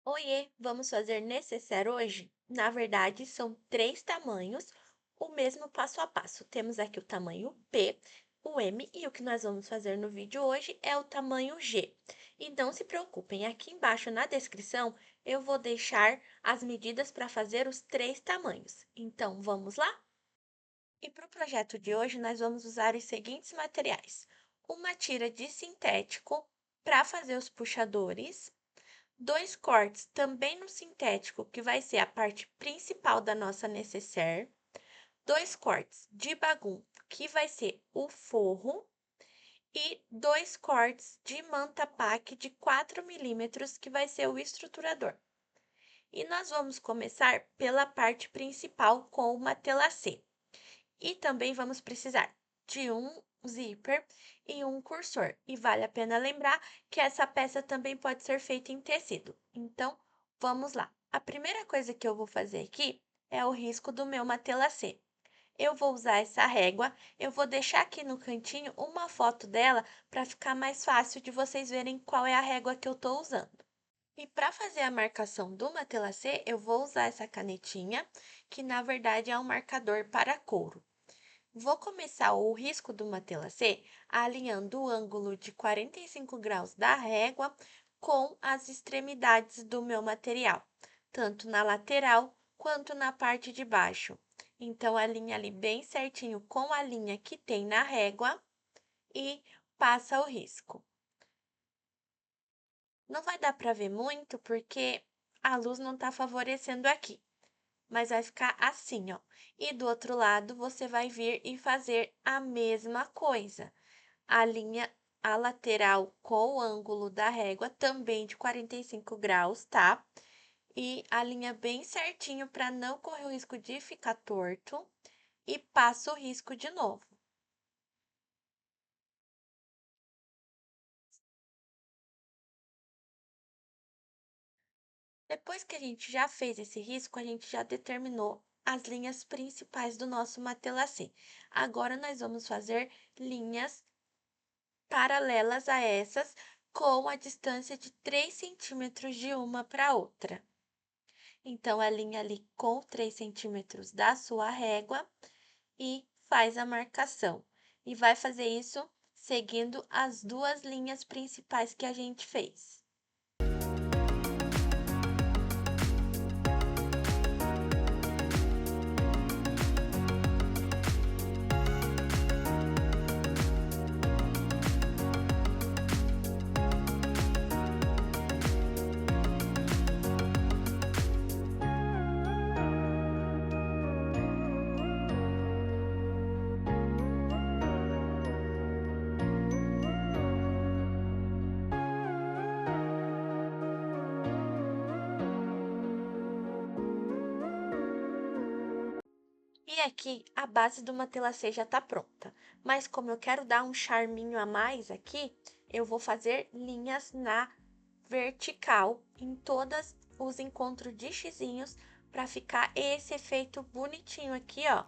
Oiê, vamos fazer necessaire hoje? Na verdade, são três tamanhos, o mesmo passo a passo. Temos aqui o tamanho P, o M e o que nós vamos fazer no vídeo hoje é o tamanho G. E não se preocupem, aqui embaixo na descrição eu vou deixar as medidas para fazer os três tamanhos. Então, vamos lá? E para o projeto de hoje, nós vamos usar os seguintes materiais: uma tira de sintético para fazer os puxadores, dois cortes também no sintético, que vai ser a parte principal da nossa necessaire, dois cortes de bagum, que vai ser o forro, e dois cortes de manta pack de 4 milímetros, que vai ser o estruturador. E nós vamos começar pela parte principal com o matelacê. E também vamos precisar de um zíper e um cursor. E vale a pena lembrar que essa peça também pode ser feita em tecido. Então, vamos lá. A primeira coisa que eu vou fazer aqui é o risco do meu matelacê. Eu vou usar essa régua, eu vou deixar aqui no cantinho uma foto dela para ficar mais fácil de vocês verem qual é a régua que eu estou usando. E para fazer a marcação do matelacê, eu vou usar essa canetinha, que na verdade é um marcador para couro. Vou começar o risco do matelacê alinhando o ângulo de 45 graus da régua com as extremidades do meu material, tanto na lateral quanto na parte de baixo. Então, alinha ali bem certinho com a linha que tem na régua e passa o risco. Não vai dar para ver muito porque a luz não está favorecendo aqui, mas vai ficar assim, ó. E do outro lado, você vai vir e fazer a mesma coisa. Alinha a lateral com o ângulo da régua, também de 45 graus, tá? E alinha bem certinho para não correr o risco de ficar torto. E passa o risco de novo. Depois que a gente já fez esse risco, a gente já determinou as linhas principais do nosso matelacê. Agora, nós vamos fazer linhas paralelas a essas, com a distância de 3 centímetros de uma para outra. Então, alinha ali com 3 centímetros da sua régua e faz a marcação. E vai fazer isso seguindo as duas linhas principais que a gente fez. E aqui a base do matelacê já está pronta, mas como eu quero dar um charminho a mais aqui, eu vou fazer linhas na vertical em todos os encontros de xizinhos para ficar esse efeito bonitinho aqui, ó.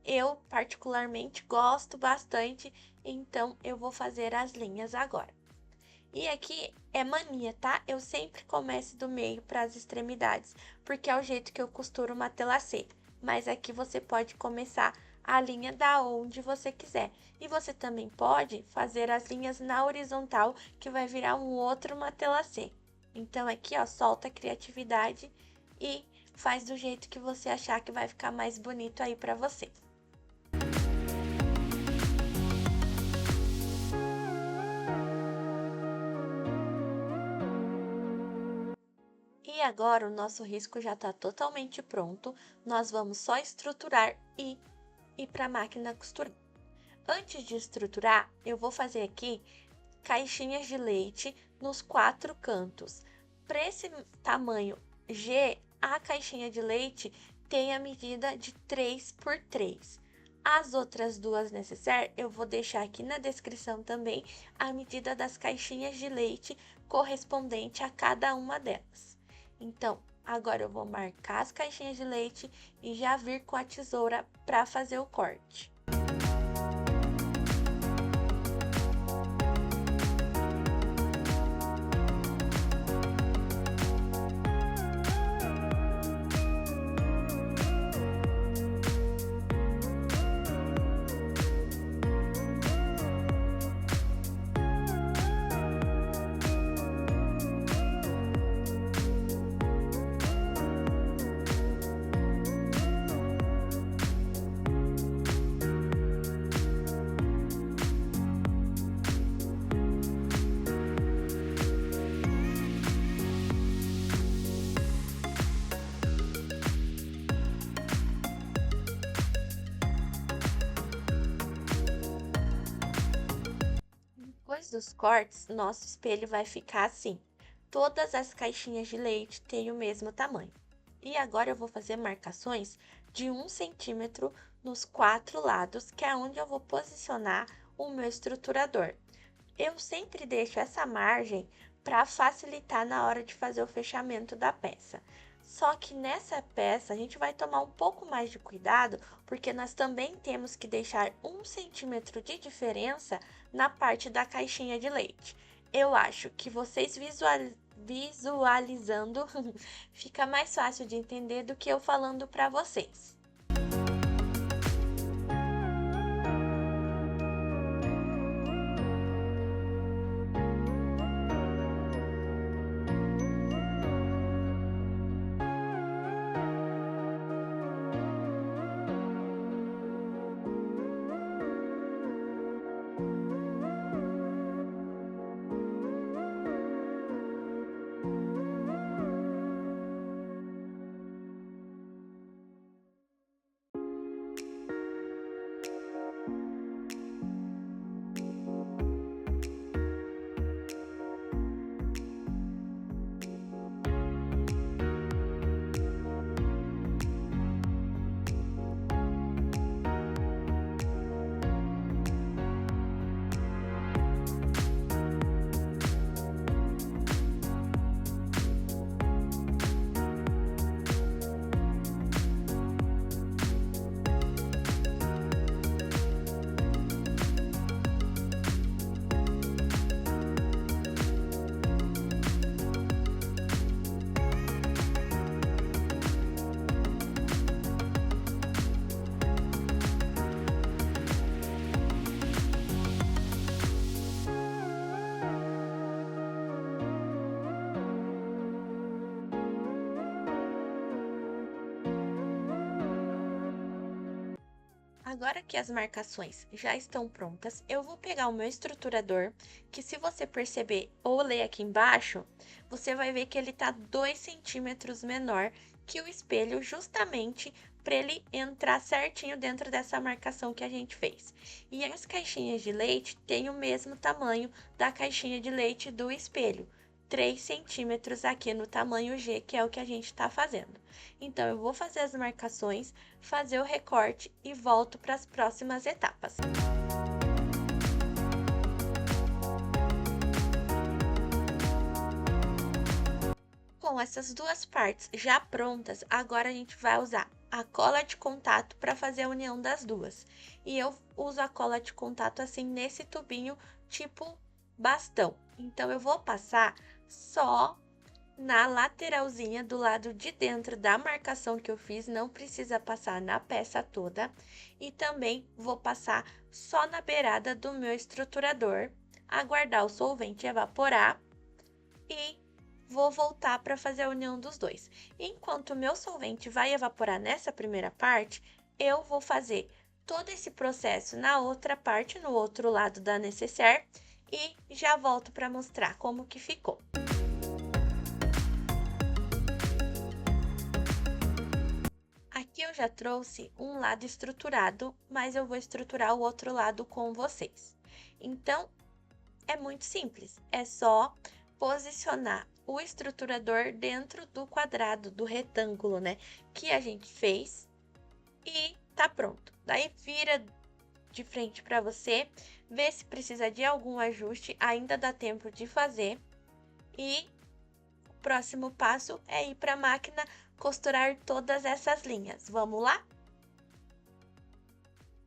Eu particularmente gosto bastante, então eu vou fazer as linhas agora. E aqui é mania, tá? Eu sempre começo do meio para as extremidades, porque é o jeito que eu costuro o matelacê. Mas aqui você pode começar a linha da onde você quiser. E você também pode fazer as linhas na horizontal, que vai virar um outro matelacê. Então aqui, ó, solta a criatividade e faz do jeito que você achar que vai ficar mais bonito aí para você. E agora o nosso risco já está totalmente pronto, nós vamos só estruturar e ir para a máquina costurar. Antes de estruturar, eu vou fazer aqui caixinhas de leite nos quatro cantos. Para esse tamanho G, a caixinha de leite tem a medida de 3 por 3. As outras duas necessaire, eu vou deixar aqui na descrição também a medida das caixinhas de leite correspondente a cada uma delas. Então, agora eu vou marcar as caixinhas de leite e já vir com a tesoura para fazer o corte. dos cortes, nosso espelho vai ficar assim. Todas as caixinhas de leite têm o mesmo tamanho. E agora eu vou fazer marcações de 1 centímetro nos 4 lados, que é onde eu vou posicionar o meu estruturador. Eu sempre deixo essa margem para facilitar na hora de fazer o fechamento da peça. Só que nessa peça a gente vai tomar um pouco mais de cuidado, porque nós também temos que deixar 1 centímetro de diferença na parte da caixinha de leite. Eu acho que vocês visualizando fica mais fácil de entender do que eu falando para vocês. Agora que as marcações já estão prontas, eu vou pegar o meu estruturador, que se você perceber ou ler aqui embaixo, você vai ver que ele tá 2 centímetros menor que o espelho, justamente para ele entrar certinho dentro dessa marcação que a gente fez. E as caixinhas de leite têm o mesmo tamanho da caixinha de leite do espelho. 3 centímetros aqui no tamanho G, que é o que a gente está fazendo. Então, eu vou fazer as marcações, fazer o recorte e volto para as próximas etapas. Com essas duas partes já prontas, agora a gente vai usar a cola de contato para fazer a união das duas. E eu uso a cola de contato assim nesse tubinho tipo bastão. Então, eu vou passar só na lateralzinha do lado de dentro da marcação que eu fiz, não precisa passar na peça toda. E também vou passar só na beirada do meu estruturador, aguardar o solvente evaporar e vou voltar para fazer a união dos dois. Enquanto o meu solvente vai evaporar nessa primeira parte, eu vou fazer todo esse processo na outra parte, no outro lado da necessaire, e já volto para mostrar como que ficou. Aqui eu já trouxe um lado estruturado, mas eu vou estruturar o outro lado com vocês. Então, é muito simples, é só posicionar o estruturador dentro do quadrado, do retângulo, né, que a gente fez e tá pronto. Daí vira de frente para você, vê se precisa de algum ajuste, ainda dá tempo de fazer. E o próximo passo é ir para a máquina costurar todas essas linhas. Vamos lá?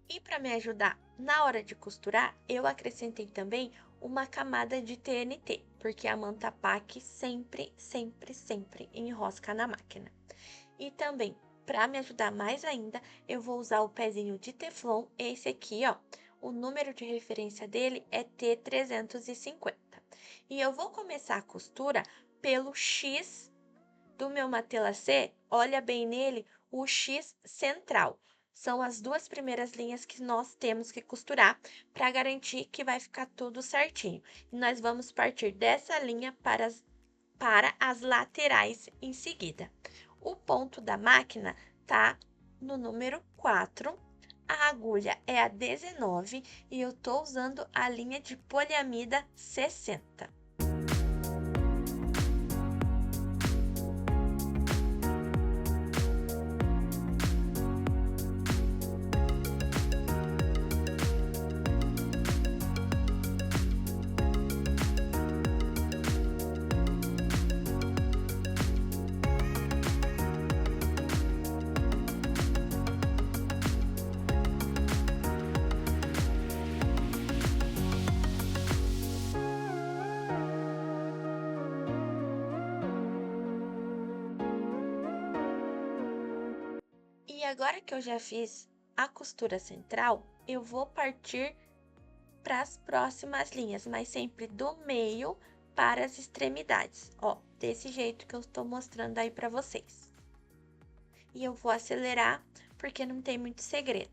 E para me ajudar na hora de costurar, eu acrescentei também uma camada de TNT, porque a manta pack sempre enrosca na máquina. E também, para me ajudar mais ainda, eu vou usar o pezinho de Teflon, esse aqui, ó. O número de referência dele é T350. E eu vou começar a costura pelo X do meu matelassé, olha bem nele o X central. São as duas primeiras linhas que nós temos que costurar para garantir que vai ficar tudo certinho. E nós vamos partir dessa linha para as laterais em seguida. O ponto da máquina tá no número 4, A agulha é a 19 e eu tô usando a linha de poliamida 60. E agora que eu já fiz a costura central, eu vou partir para as próximas linhas, mas sempre do meio para as extremidades, ó, desse jeito que eu estou mostrando aí para vocês. E eu vou acelerar, porque não tem muito segredo.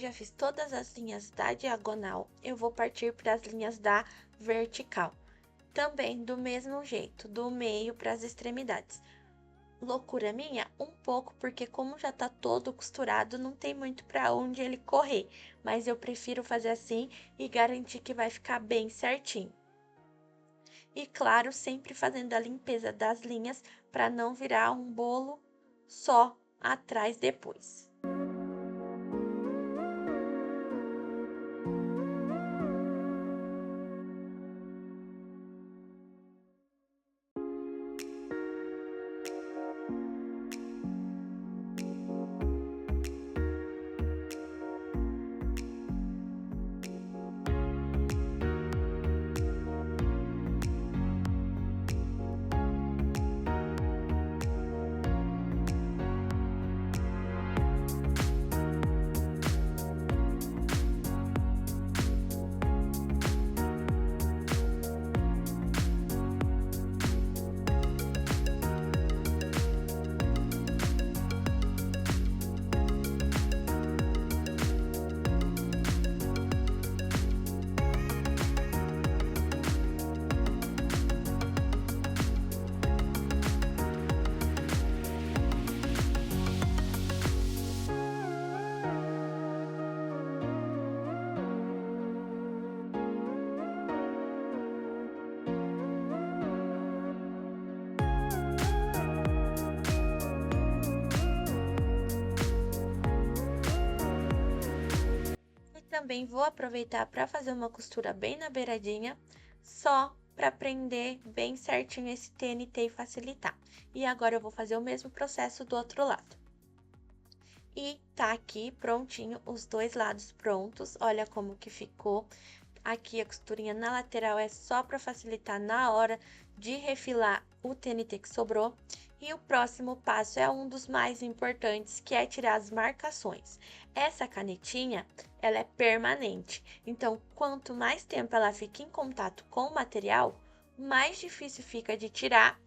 Já fiz todas as linhas da diagonal, eu vou partir para as linhas da vertical. Também do mesmo jeito, do meio para as extremidades. Loucura minha? Um pouco, porque como já tá todo costurado, não tem muito para onde ele correr. Mas eu prefiro fazer assim e garantir que vai ficar bem certinho. E claro, sempre fazendo a limpeza das linhas para não virar um bolo só atrás depois. Também vou aproveitar para fazer uma costura bem na beiradinha, só para prender bem certinho esse TNT e facilitar. E agora eu vou fazer o mesmo processo do outro lado. E tá aqui prontinho, os dois lados prontos, olha como que ficou. Aqui a costurinha na lateral é só para facilitar na hora de refilar o TNT que sobrou. E o próximo passo é um dos mais importantes, que é tirar as marcações. Essa canetinha, ela é permanente, então quanto mais tempo ela fica em contato com o material, mais difícil fica de tirar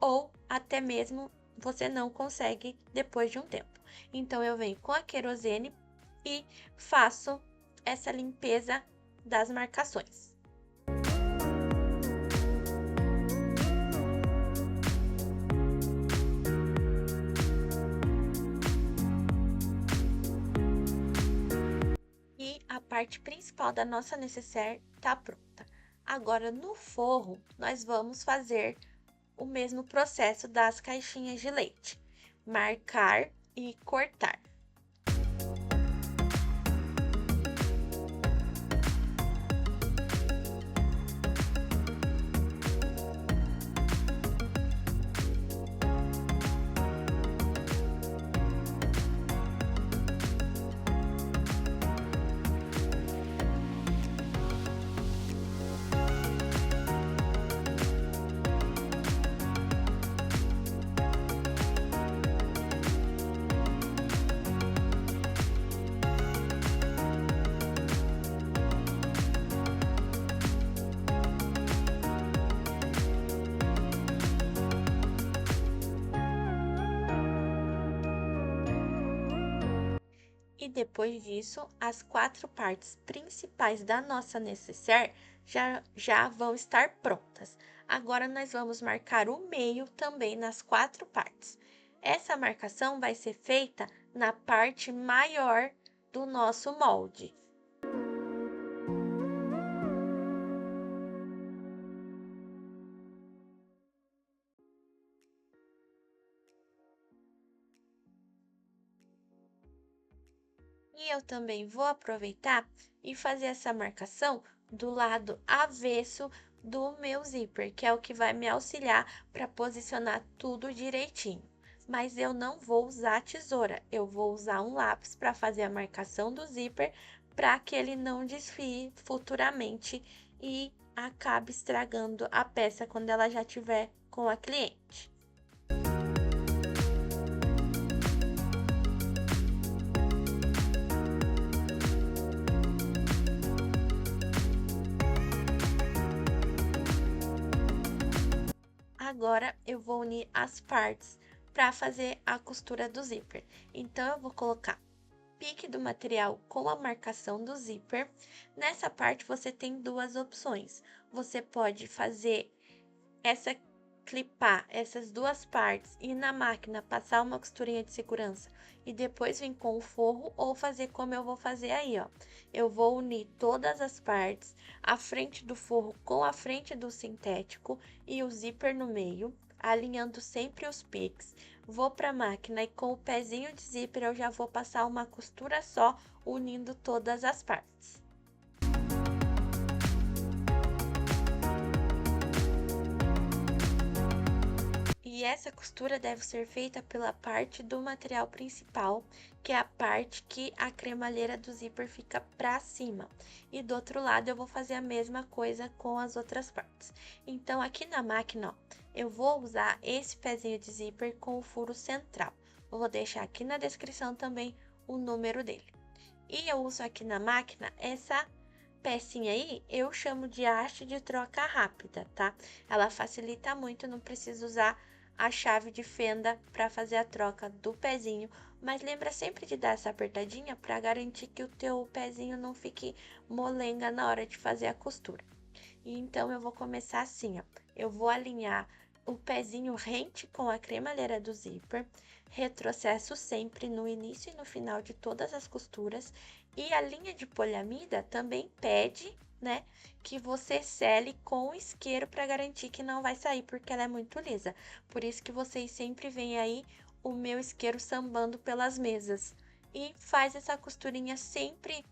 ou até mesmo você não consegue depois de um tempo. Então, eu venho com a querosene e faço essa limpeza das marcações. E a parte principal da nossa necessaire tá pronta. Agora, no forro, nós vamos fazer o mesmo processo das caixinhas de leite: marcar e cortar. E depois disso, as 4 partes principais da nossa necessaire já vão estar prontas. Agora, nós vamos marcar o meio também nas 4 partes. Essa marcação vai ser feita na parte maior do nosso molde. E eu também vou aproveitar e fazer essa marcação do lado avesso do meu zíper, que é o que vai me auxiliar para posicionar tudo direitinho. Mas eu não vou usar a tesoura, eu vou usar um lápis para fazer a marcação do zíper para que ele não desfie futuramente e acabe estragando a peça quando ela já estiver com a cliente. Agora, eu vou unir as partes para fazer a costura do zíper. Então, eu vou colocar pique do material com a marcação do zíper. Nessa parte, você tem duas opções. Você pode fazer clipar essas duas partes e na máquina passar uma costurinha de segurança e depois vir com o forro, ou fazer como eu vou fazer aí, ó. Eu vou unir todas as partes, a frente do forro com a frente do sintético e o zíper no meio, alinhando sempre os piques. Vou para a máquina e com o pezinho de zíper eu já vou passar uma costura só, unindo todas as partes. E essa costura deve ser feita pela parte do material principal, que é a parte que a cremalheira do zíper fica pra cima. E do outro lado eu vou fazer a mesma coisa com as outras partes. Então, aqui na máquina, ó, eu vou usar esse pezinho de zíper com o furo central. Eu vou deixar aqui na descrição também o número dele. E eu uso aqui na máquina essa pecinha aí, eu chamo de haste de troca rápida, tá? Ela facilita muito, não preciso usar a chave de fenda para fazer a troca do pezinho, mas lembra sempre de dar essa apertadinha para garantir que o teu pezinho não fique molenga na hora de fazer a costura. E então eu vou começar assim, ó. Eu vou alinhar o pezinho rente com a cremalheira do zíper, retrocesso sempre no início e no final de todas as costuras, e a linha de poliamida também pede, né, que você sele com o isqueiro para garantir que não vai sair, porque ela é muito lisa. Por isso que vocês sempre veem aí o meu isqueiro sambando pelas mesas. E faz essa costurinha sempre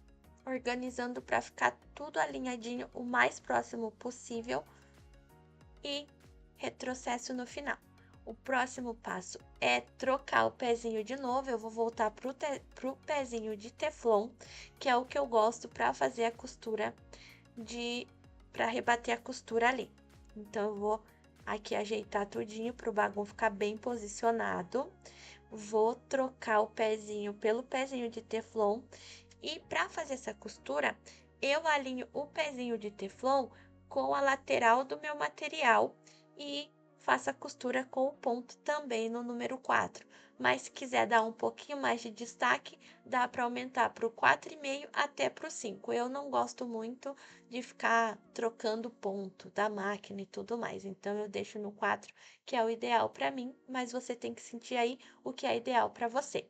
organizando para ficar tudo alinhadinho o mais próximo possível e retrocesso no final. O próximo passo é trocar o pezinho de novo. Eu vou voltar pro pezinho de teflon, que é o que eu gosto para fazer a costura para rebater a costura ali. Então, eu vou aqui ajeitar tudinho para o bagulho ficar bem posicionado. Vou trocar o pezinho pelo pezinho de teflon. E para fazer essa costura, eu alinho o pezinho de teflon com a lateral do meu material e faço a costura com o ponto também no número 4. Mas se quiser dar um pouquinho mais de destaque, dá para aumentar para o 4,5 até para o 5. Eu não gosto muito de ficar trocando ponto da máquina e tudo mais, então eu deixo no 4, que é o ideal para mim, mas você tem que sentir aí o que é ideal para você.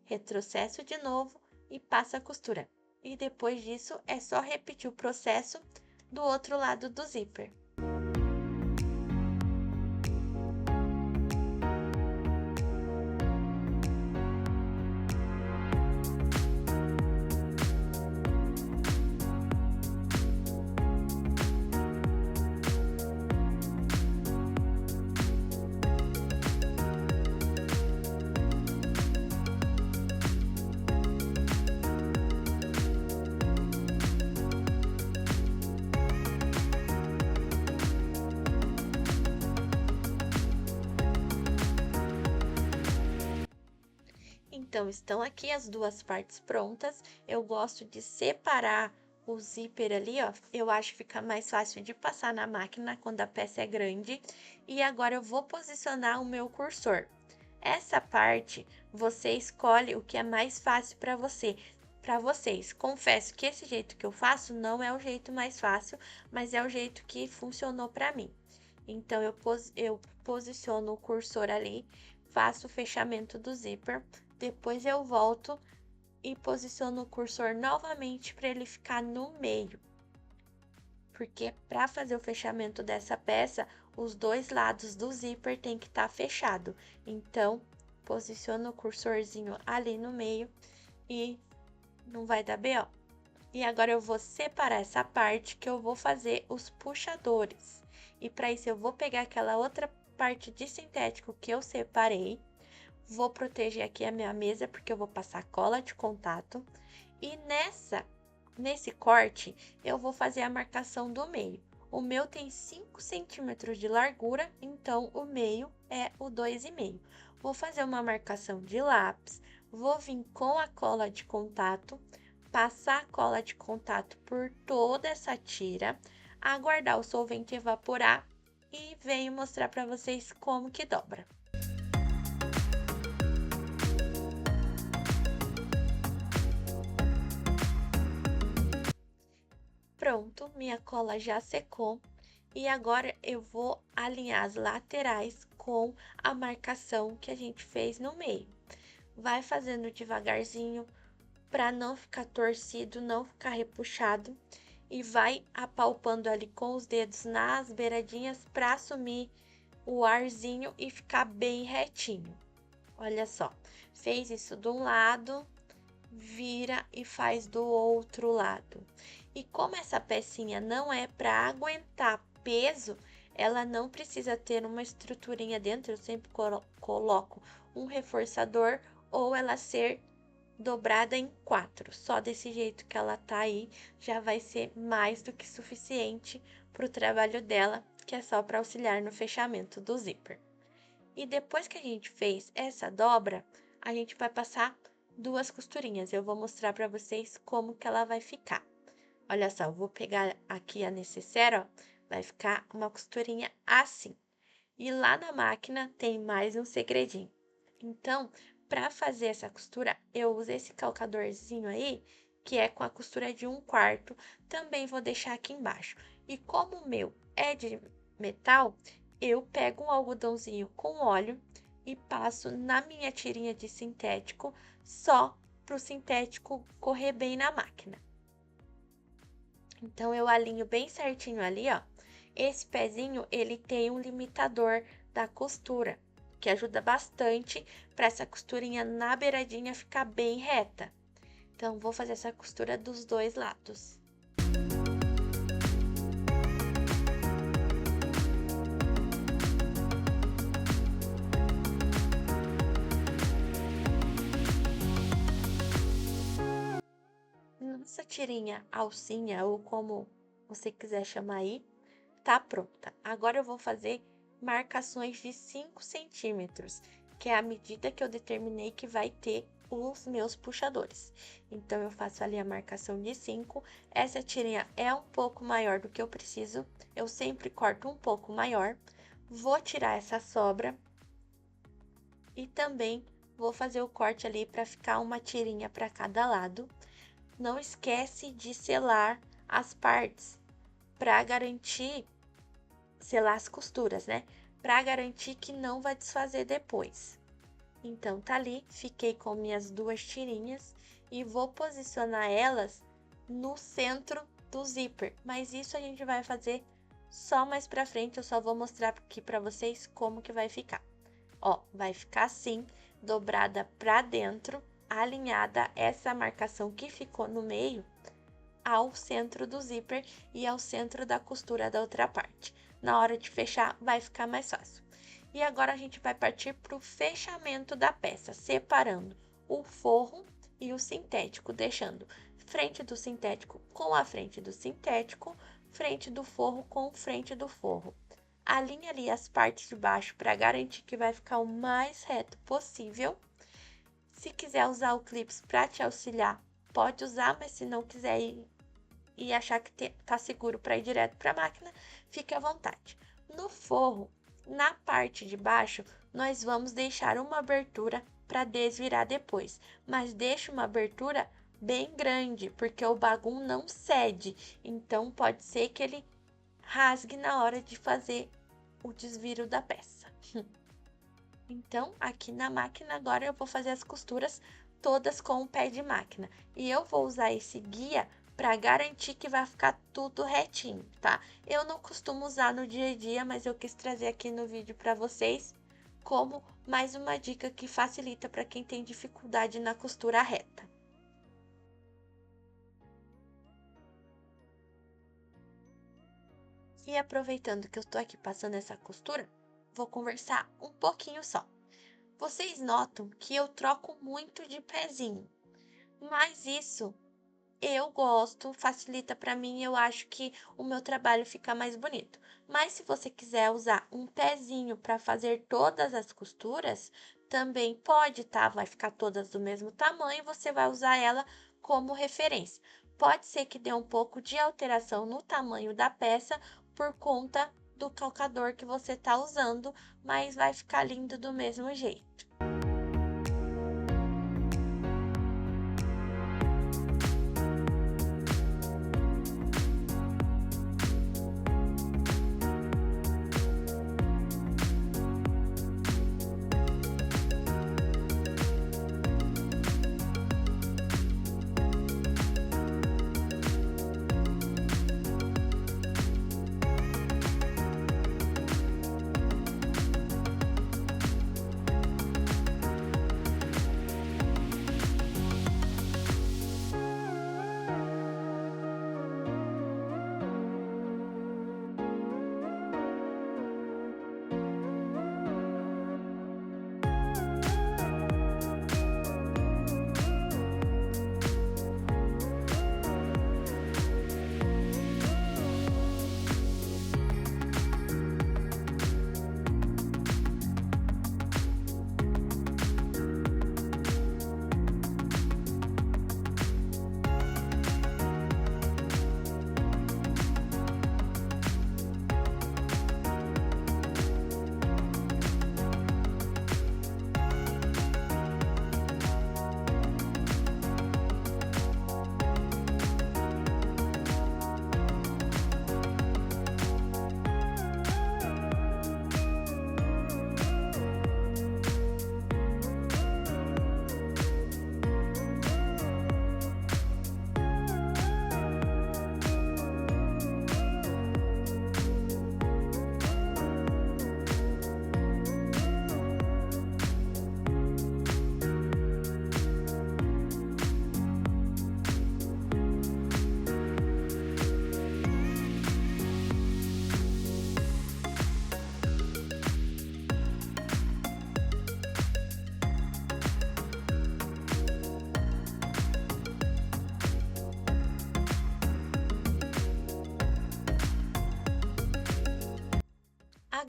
Retrocesso de novo e passa a costura. E depois disso é só repetir o processo do outro lado do zíper. Então, estão aqui as duas partes prontas. Eu gosto de separar o zíper ali, ó. Eu acho que fica mais fácil de passar na máquina quando a peça é grande. E agora eu vou posicionar o meu cursor. Essa parte, você escolhe o que é mais fácil para você. Para vocês, confesso que esse jeito que eu faço não é o jeito mais fácil, mas é o jeito que funcionou para mim. Então, eu posiciono o cursor ali, faço o fechamento do zíper, depois eu volto e posiciono o cursor novamente para ele ficar no meio. Porque para fazer o fechamento dessa peça, os dois lados do zíper tem que estar fechado. Então, posiciono o cursorzinho ali no meio e não vai dar BO. E agora eu vou separar essa parte que eu vou fazer os puxadores. E para isso eu vou pegar aquela outra parte de sintético que eu separei, vou proteger aqui a minha mesa porque eu vou passar cola de contato. E nesse corte eu vou fazer a marcação do meio. O meu tem 5 centímetros de largura, então o meio é o 2,5. Vou fazer uma marcação de lápis, vou vir com a cola de contato, passar a cola de contato por toda essa tira, aguardar o solvente evaporar e venho mostrar para vocês como que dobra. Pronto, minha cola já secou e agora eu vou alinhar as laterais com a marcação que a gente fez no meio. Vai fazendo devagarzinho para não ficar torcido, não ficar repuxado e vai apalpando ali com os dedos nas beiradinhas para assumir o arzinho e ficar bem retinho. Olha só, fez isso de um lado, vira e faz do outro lado. E como essa pecinha não é para aguentar peso, ela não precisa ter uma estruturinha dentro, eu sempre coloco um reforçador ou ela ser dobrada em 4. Só desse jeito que ela tá aí, já vai ser mais do que suficiente para o trabalho dela, que é só para auxiliar no fechamento do zíper. E depois que a gente fez essa dobra, a gente vai passar duas costurinhas. Eu vou mostrar para vocês como que ela vai ficar. Olha só, eu vou pegar aqui a necessaire, ó, vai ficar uma costurinha assim. E lá na máquina tem mais um segredinho. Então, para fazer essa costura, eu uso esse calcadorzinho aí, que é com a costura de 1/4, também vou deixar aqui embaixo. E como o meu é de metal, eu pego um algodãozinho com óleo e passo na minha tirinha de sintético, só para o sintético correr bem na máquina. Então, eu alinho bem certinho ali, ó. Esse pezinho, ele tem um limitador da costura, que ajuda bastante para essa costurinha na beiradinha ficar bem reta. Então, vou fazer essa costura dos dois lados. Nossa tirinha alcinha, ou como você quiser chamar aí, tá pronta. Agora eu vou fazer marcações de 5 centímetros, que é a medida que eu determinei que vai ter os meus puxadores. Então, eu faço ali a marcação de 5. Essa tirinha é um pouco maior do que eu preciso. Eu sempre corto um pouco maior. Vou tirar essa sobra. E também vou fazer o corte ali para ficar uma tirinha para cada lado. Não esquece de selar as partes para garantir, selar as costuras, né? Para garantir que não vai desfazer depois. Então, tá ali, fiquei com minhas duas tirinhas e vou posicionar elas no centro do zíper. Mas isso a gente vai fazer só mais pra frente, eu só vou mostrar aqui pra vocês como que vai ficar. Ó, vai ficar assim, dobrada pra dentro, alinhada essa marcação que ficou no meio ao centro do zíper e ao centro da costura da outra parte. Na hora de fechar, vai ficar mais fácil. E agora a gente vai partir para o fechamento da peça, separando o forro e o sintético, deixando frente do sintético com a frente do sintético, frente do forro com frente do forro. Alinhe ali as partes de baixo para garantir que vai ficar o mais reto possível. Se quiser usar o clips para te auxiliar, pode usar, mas se não quiser ir e achar que tá seguro para ir direto para a máquina, fique à vontade. No forro, na parte de baixo, nós vamos deixar uma abertura para desvirar depois, mas deixa uma abertura bem grande, porque o bagum não cede, então pode ser que ele rasgue na hora de fazer o desviro da peça. Então, aqui na máquina, agora eu vou fazer as costuras todas com o pé de máquina. E eu vou usar esse guia para garantir que vai ficar tudo retinho, tá? Eu não costumo usar no dia a dia, mas eu quis trazer aqui no vídeo para vocês como mais uma dica que facilita para quem tem dificuldade na costura reta. E aproveitando que eu estou aqui passando essa costura, vou conversar um pouquinho só. Vocês notam que eu troco muito de pezinho, mas isso eu gosto, facilita para mim, eu acho que o meu trabalho fica mais bonito. Mas se você quiser usar um pezinho para fazer todas as costuras, também pode, tá? Vai ficar todas do mesmo tamanho, você vai usar ela como referência. Pode ser que dê um pouco de alteração no tamanho da peça por conta do calcador que você tá usando, mas vai ficar lindo do mesmo jeito.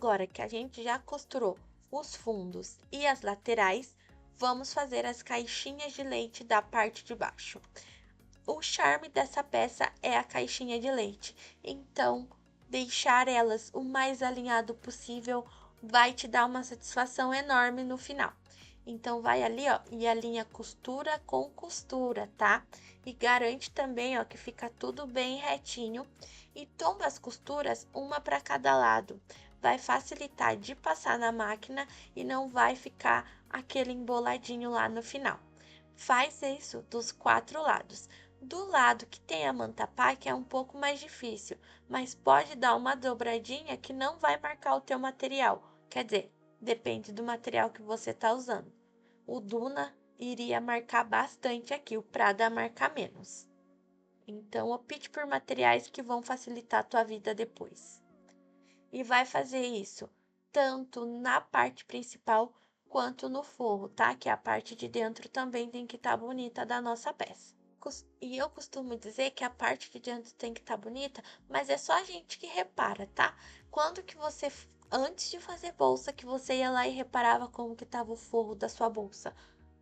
Agora que a gente já costurou os fundos e as laterais, vamos fazer as caixinhas de leite da parte de baixo. O charme dessa peça é a caixinha de leite, então deixar elas o mais alinhado possível vai te dar uma satisfação enorme no final. Então vai ali, ó, e alinha costura com costura, tá? E garante também, ó, que fica tudo bem retinho e tomba as costuras uma para cada lado. Vai facilitar de passar na máquina e não vai ficar aquele emboladinho lá no final. Faz isso dos 4 lados. Do lado que tem a manta pack é um pouco mais difícil, mas pode dar uma dobradinha que não vai marcar o teu material. Quer dizer, depende do material que você está usando. O Duna iria marcar bastante aqui, o Prada marcar menos. Então, opte por materiais que vão facilitar a tua vida depois. E vai fazer isso tanto na parte principal quanto no forro, tá? Que a parte de dentro também tem que estar bonita da nossa peça. E eu costumo dizer que a parte de dentro tem que estar bonita, mas é só a gente que repara, tá? Quando que você, antes de fazer bolsa, que você ia lá e reparava como que estava o forro da sua bolsa?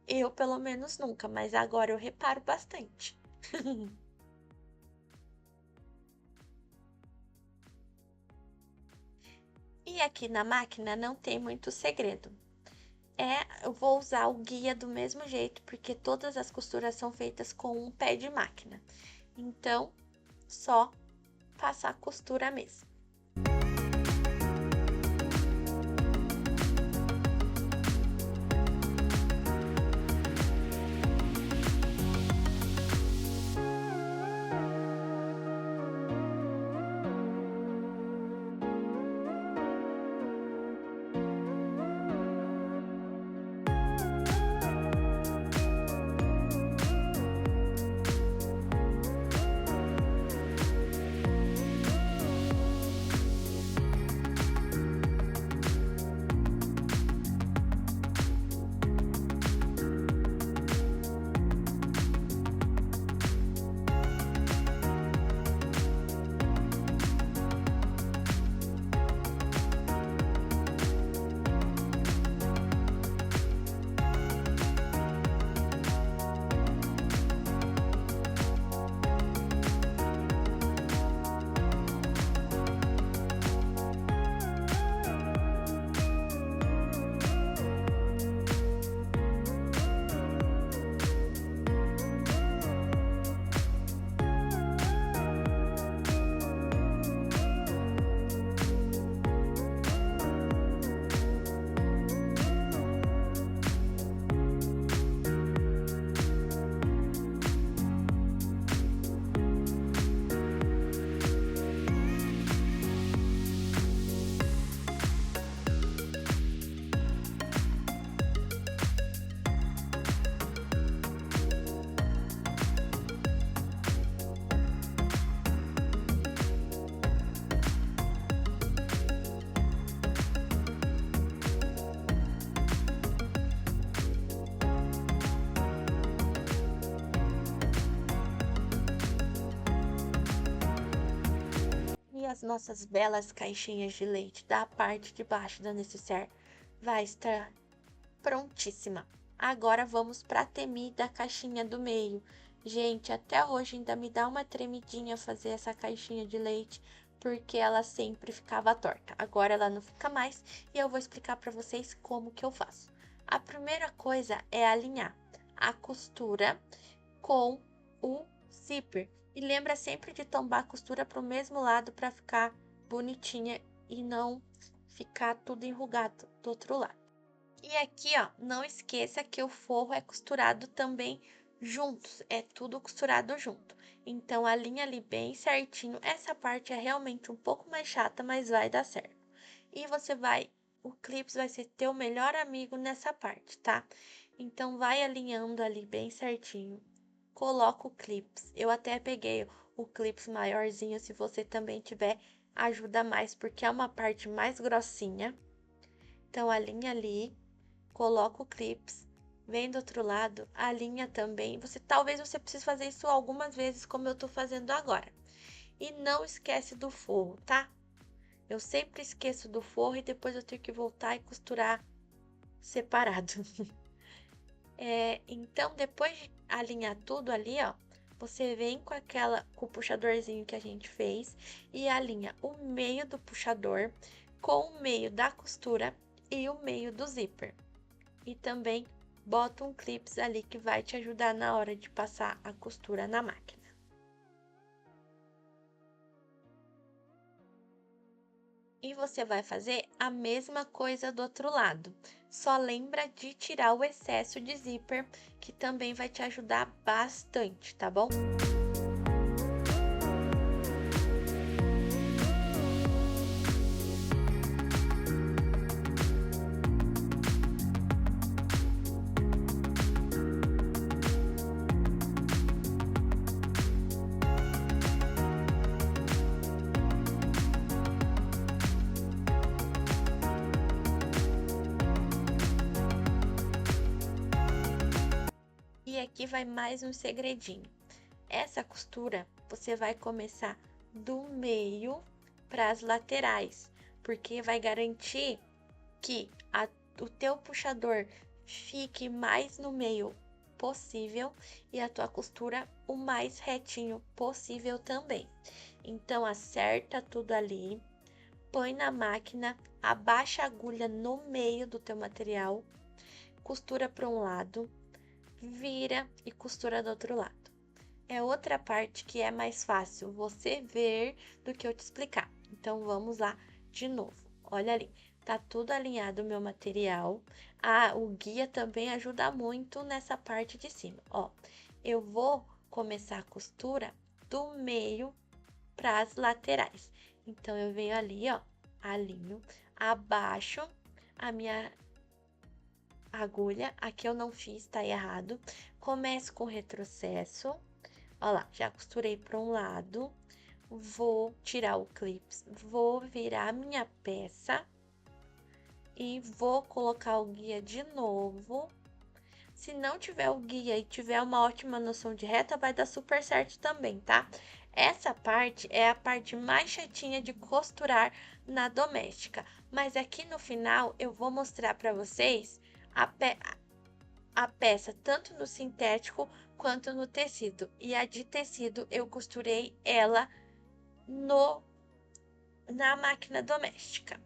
Eu, pelo menos, nunca, mas agora eu reparo bastante. E aqui na máquina não tem muito segredo. Eu vou usar o guia do mesmo jeito, porque todas as costuras são feitas com um pé de máquina. Então, só passar costura mesmo. E as nossas belas caixinhas de leite da parte de baixo da necessaire vai estar prontíssima. Agora vamos para a temi da caixinha do meio. Gente, até hoje ainda me dá uma tremidinha fazer essa caixinha de leite, porque ela sempre ficava torta. Agora ela não fica mais e eu vou explicar para vocês como que eu faço. A primeira coisa é alinhar a costura com o zíper. E lembra sempre de tombar a costura para o mesmo lado para ficar bonitinha e não ficar tudo enrugado do outro lado. E aqui, ó, não esqueça que o forro é costurado também juntos, é tudo costurado junto. Então, alinha ali bem certinho. Essa parte é realmente um pouco mais chata, mas vai dar certo. E o clips vai ser teu melhor amigo nessa parte, tá? Então, vai alinhando ali bem certinho. Coloca o clips. Eu até peguei o clips maiorzinho, se você também tiver, ajuda mais, porque é uma parte mais grossinha. Então, alinha ali, coloca o clips, vem do outro lado, alinha também. Talvez você precise fazer isso algumas vezes, como eu tô fazendo agora. E não esquece do forro, tá? Eu sempre esqueço do forro e depois eu tenho que voltar e costurar separado. Então, depois de alinhar tudo ali, ó, você vem com o puxadorzinho que a gente fez e alinha o meio do puxador com o meio da costura e o meio do zíper. E também bota um clips ali que vai te ajudar na hora de passar a costura na máquina. E você vai fazer a mesma coisa do outro lado. Só lembra de tirar o excesso de zíper, que também vai te ajudar bastante, tá bom? E aqui vai mais um segredinho. Essa costura você vai começar do meio para as laterais, porque vai garantir que o teu puxador fique mais no meio possível e a tua costura o mais retinho possível também. Então acerta tudo ali, põe na máquina, abaixa a agulha no meio do teu material, costura para um lado, vira e costura do outro lado. É outra parte que é mais fácil você ver do que eu te explicar. Então, vamos lá de novo. Olha ali, tá tudo alinhado o meu material. O guia também ajuda muito nessa parte de cima. Ó, eu vou começar a costura do meio para as laterais. Então, eu venho ali, ó, alinho, abaixo a minha agulha. Aqui eu não fiz, tá errado. Começo com retrocesso. Ó lá, já costurei para um lado, vou tirar o clips, vou virar a minha peça e vou colocar o guia de novo. Se não tiver o guia e tiver uma ótima noção de reta, vai dar super certo também, tá? Essa parte é a parte mais chatinha de costurar na doméstica, mas aqui no final eu vou mostrar para vocês a peça tanto no sintético quanto no tecido. E a de tecido eu costurei ela na máquina doméstica.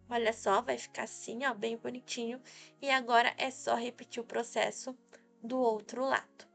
Olha só, vai ficar assim, ó, bem bonitinho. E agora é só repetir o processo do outro lado.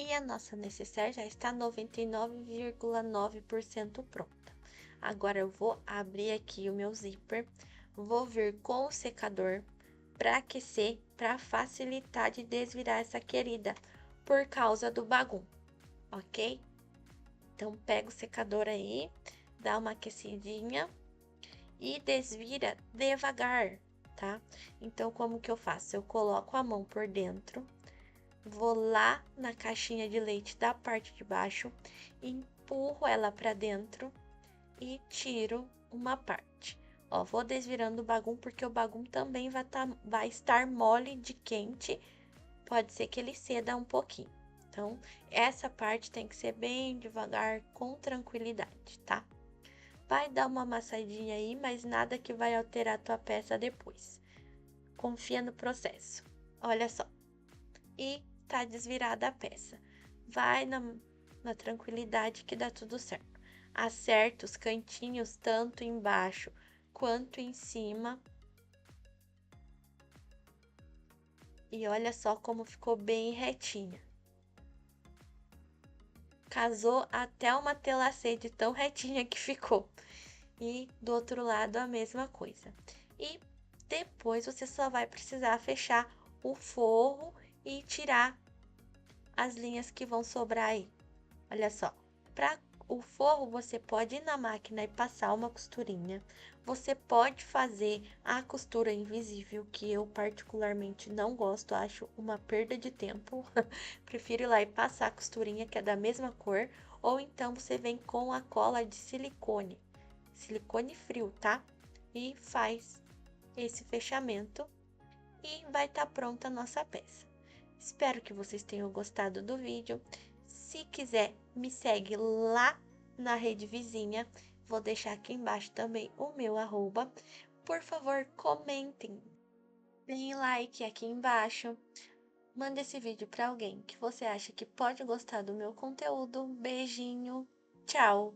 E a nossa necessaire já está 99,9% pronta. Agora eu vou abrir aqui o meu zíper, vou vir com o secador para aquecer, para facilitar de desvirar essa querida por causa do bagum, ok? Então pega o secador aí, dá uma aquecidinha e desvira devagar, tá? Então como que eu faço? Eu coloco a mão por dentro, vou lá na caixinha de leite da parte de baixo, empurro ela para dentro e tiro uma parte. Ó, vou desvirando o bagum porque o bagum também vai estar mole de quente, pode ser que ele ceda um pouquinho. Então, essa parte tem que ser bem devagar, com tranquilidade, tá? Vai dar uma amassadinha aí, mas nada que vai alterar a tua peça depois. Confia no processo. Olha só. E tá desvirada a peça. Vai na tranquilidade que dá tudo certo. Acerta os cantinhos tanto embaixo quanto em cima. E olha só como ficou bem retinha. Casou até uma telacê de tão retinha que ficou. E do outro lado a mesma coisa. E depois você só vai precisar fechar o forro e tirar as linhas que vão sobrar aí. Olha só, para o forro você pode ir na máquina e passar uma costurinha. Você pode fazer a costura invisível, que eu particularmente não gosto, acho uma perda de tempo. Prefiro ir lá e passar a costurinha que é da mesma cor, ou então você vem com a cola de silicone, silicone frio, tá? E faz esse fechamento e vai estar pronta a nossa peça. Espero que vocês tenham gostado do vídeo. Se quiser, me segue lá na rede vizinha. Vou deixar aqui embaixo também o meu arroba. Por favor, comentem. Deem like aqui embaixo. Manda esse vídeo para alguém que você acha que pode gostar do meu conteúdo. Beijinho. Tchau.